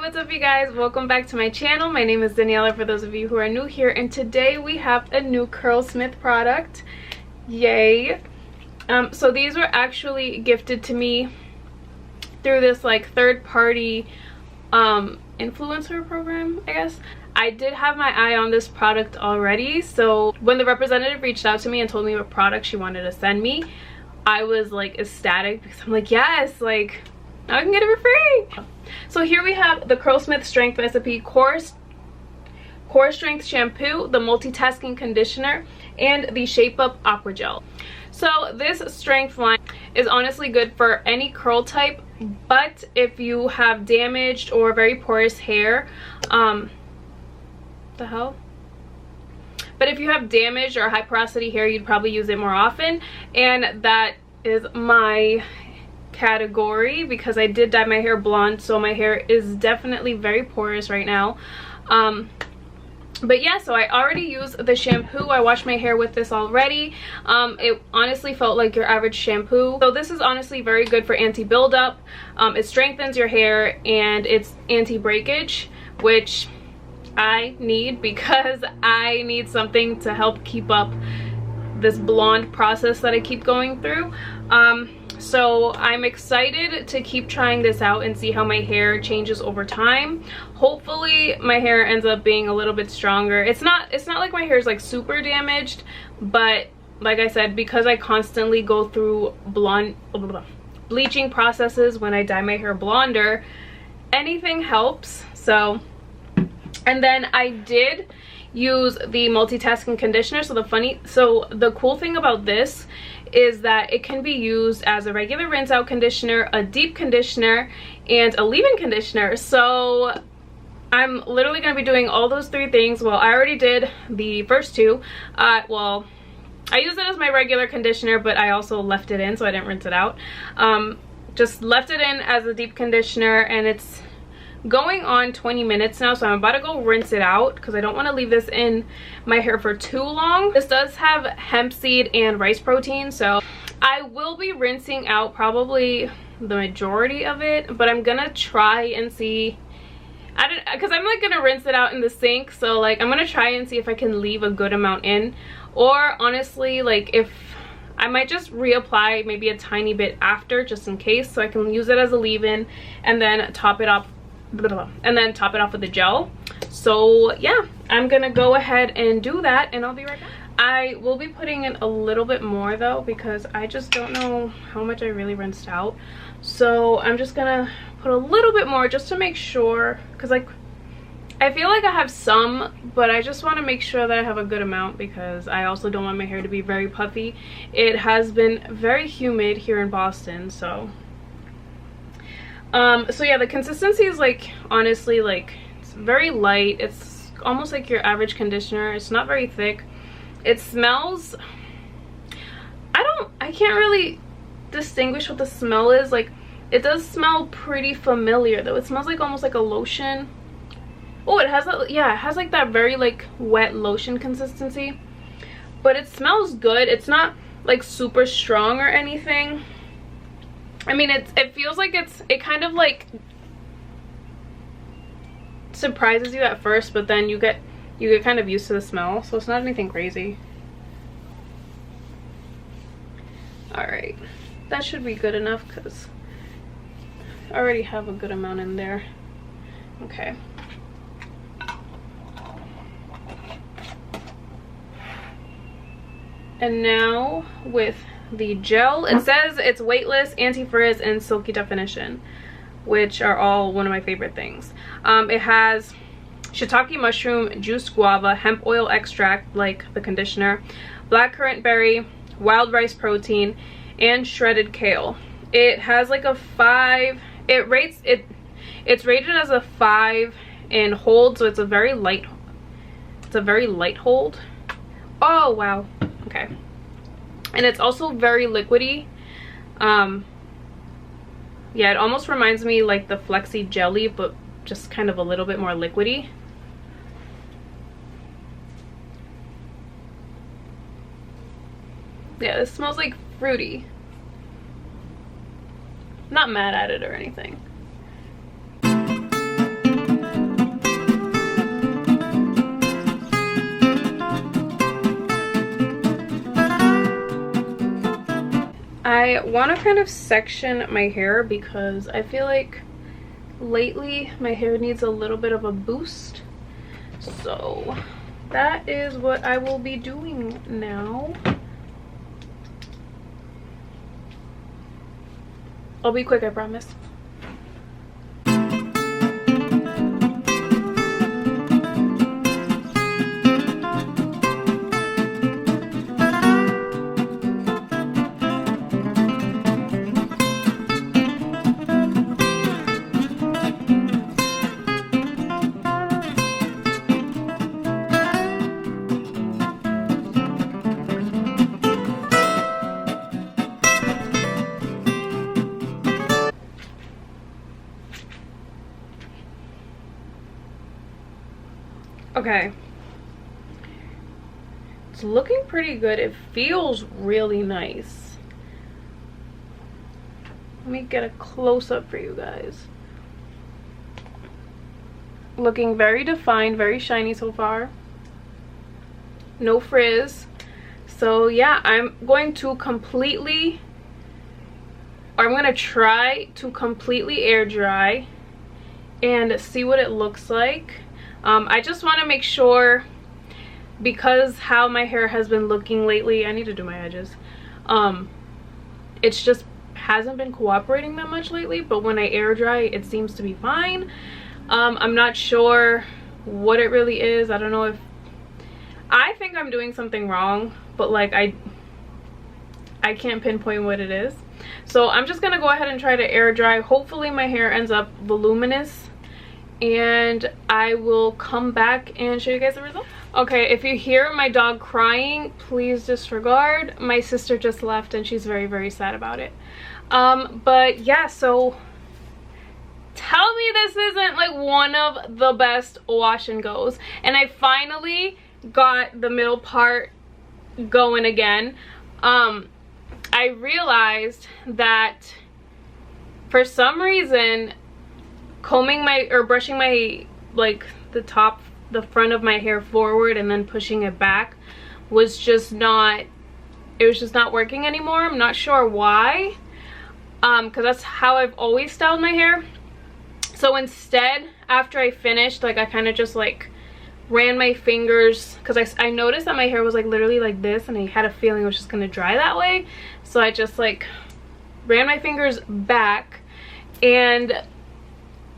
what's up you guys? Welcome back to my channel. My name is Daniela for those of you who are new here, and today we have a new Curlsmith product. Yay. So these were actually gifted to me through this like third-party influencer program, I guess. I did have my eye on this product already, so when the representative reached out to me and told me what product she wanted to send me, I was like ecstatic because I'm like, yes, like now I can get it for free. So here we have the Curlsmith Strength Recipe Core Strength Shampoo, the Multitasking Conditioner, and the Shape Up Aqua Gel. So this strength line is honestly good for any curl type, but if you have damaged or very porous hair, the hell? But if you have damaged or high porosity hair, you'd probably use it more often, and that is my category because I did dye my hair blonde, so my hair is definitely very porous right now. But yeah, so I already used the shampoo. I washed my hair with this already. It honestly felt like your average shampoo. So this is honestly very good for anti-buildup. It strengthens your hair and it's anti-breakage, which I need because I need something to help keep up this blonde process that I keep going through. So I'm excited to keep trying this out and see how my hair changes over time. Hopefully my hair ends up being a little bit stronger. It's not like my hair is like super damaged, but like I said, because I constantly go through bleaching processes when I dye my hair blonder, anything helps. So, and then I did use the multitasking conditioner. So the cool thing about this is that it can be used as a regular rinse out conditioner, a deep conditioner, and a leave-in conditioner. So I'm literally going to be doing all those three things. Well, I already did the first two. Well, I used it as my regular conditioner, but I also left it in, so I didn't rinse it out. Just left it in as a deep conditioner, and it's going on 20 minutes now, so I'm about to go rinse it out because I don't want to leave this in my hair for too long. This does have hemp seed and rice protein, so I will be rinsing out probably the majority of it, but I'm gonna try and see. Because I'm like gonna rinse it out in the sink, so like I'm gonna try and see if I can leave a good amount in, or honestly, like if I might just reapply maybe a tiny bit after, just in case, so I can use it as a leave-in and then top it off with the gel. So yeah, I'm gonna go ahead and do that, and I'll be right back. I will be putting in a little bit more though, because I just don't know how much I really rinsed out, so I'm just gonna put a little bit more just to make sure, because like I feel like I have some, but I just want to make sure that I have a good amount because I also don't want my hair to be very puffy. It has been very humid here in Boston, so yeah, the consistency is like, honestly, like it's very light. It's almost like your average conditioner. It's not very thick. It smells, I can't really distinguish what the smell is. Like it does smell pretty familiar though. It smells like almost like a lotion. Oh, it has that, yeah, it has like that very like wet lotion consistency, but it smells good. It's not like super strong or anything. I mean, it feels like it kind of like surprises you at first, but then you get kind of used to the smell, so it's not anything crazy. All right, that should be good enough because I already have a good amount in there. Okay. And now with the gel, it says it's weightless, anti-frizz, and silky definition, which are all one of my favorite things. It has shiitake mushroom, juiced guava, hemp oil extract like the conditioner, blackcurrant berry, wild rice protein, and shredded kale. It has like a 5. It's rated as a 5 in hold, so it's a very light hold. Oh wow. Okay. And it's also very liquidy. Yeah, it almost reminds me like the Flexi Jelly, but just kind of a little bit more liquidy. Yeah, this smells like fruity. Not mad at it or anything. I want to kind of section my hair because I feel like lately my hair needs a little bit of a boost. So that is what I will be doing now. I'll be quick, I promise. Okay, it's looking pretty good. It feels really nice. Let me get a close-up for you guys. Looking very defined, very shiny so far. No frizz. So yeah, I'm going to try to completely air dry and see what it looks like. I just want to make sure, because how my hair has been looking lately, I need to do my edges. It's just hasn't been cooperating that much lately, but when I air dry it seems to be fine. I'm not sure what it really is. I don't know if I think I'm doing something wrong, but like I can't pinpoint what it is. So I'm just gonna go ahead and try to air dry. Hopefully my hair ends up voluminous, and I will come back and show you guys the result. Okay, if you hear my dog crying, please disregard. My sister just left and she's very, very sad about it. But yeah, so tell me this isn't like one of the best wash and goes. And I finally got the middle part going again. I realized that for some reason combing my or brushing my like the front of my hair forward and then pushing it back was just not, it was just not working anymore. I'm not sure why, because that's how I've always styled my hair. So instead, after I finished, like I kind of just like ran my fingers, because I noticed that my hair was like literally like this, and I had a feeling it was just gonna dry that way. So I just like ran my fingers back, and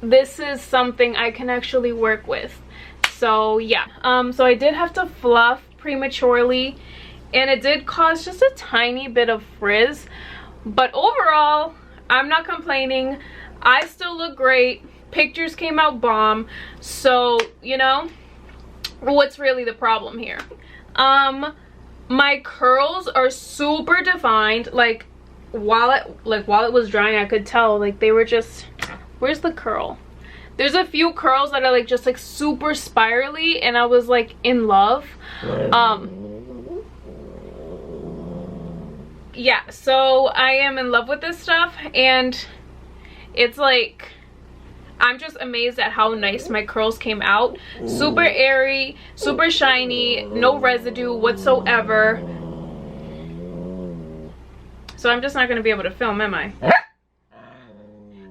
this is something I can actually work with. So yeah, so I did have to fluff prematurely, and it did cause just a tiny bit of frizz, but overall I'm not complaining. I still look great. Pictures came out bomb. So you know, what's really the problem here? My curls are super defined. Like while it was drying, I could tell like they were just, where's the curl? There's a few curls that are like just like super spirally, and I was like in love. Yeah, so I am in love with this stuff, and it's like I'm just amazed at how nice my curls came out. Super airy, super shiny, no residue whatsoever. So I'm just not going to be able to film, am I?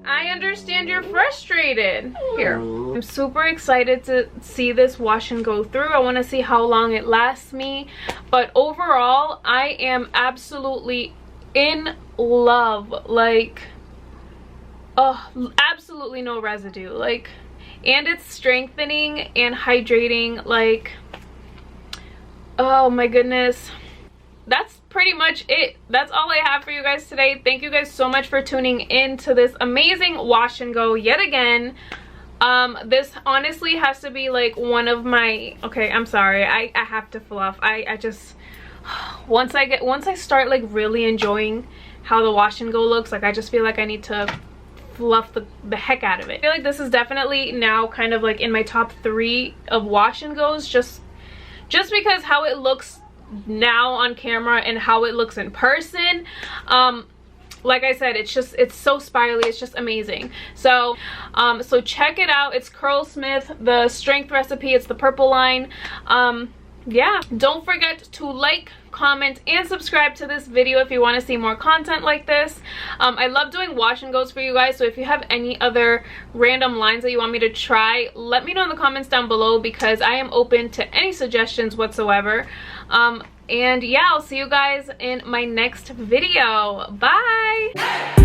I understand you're frustrated. Here, I'm super excited to see this wash and go through. I want to see how long it lasts me, but overall I am absolutely in love. Like, oh, absolutely no residue. Like, and it's strengthening and hydrating. Like, oh my goodness. That's pretty much it. That's all I have for you guys today. Thank you guys so much for tuning in to this amazing wash and go yet again. This honestly has to be like one of my, okay, I'm sorry, I have to fluff. I just, once I start like really enjoying how the wash and go looks, like I just feel like I need to fluff the heck out of it. I feel like this is definitely now kind of like in my top 3 of wash and goes, just because how it looks now on camera and how it looks in person. Like I said, it's so spirally, it's just amazing. So so check it out. It's Curlsmith, the strength recipe. It's the purple line. yeah, don't forget to like, comment, and subscribe to this video if you want to see more content like this. I love doing wash and goes for you guys, so if you have any other random lines that you want me to try, let me know in the comments down below, because I am open to any suggestions whatsoever. And yeah, I'll see you guys in my next video. Bye.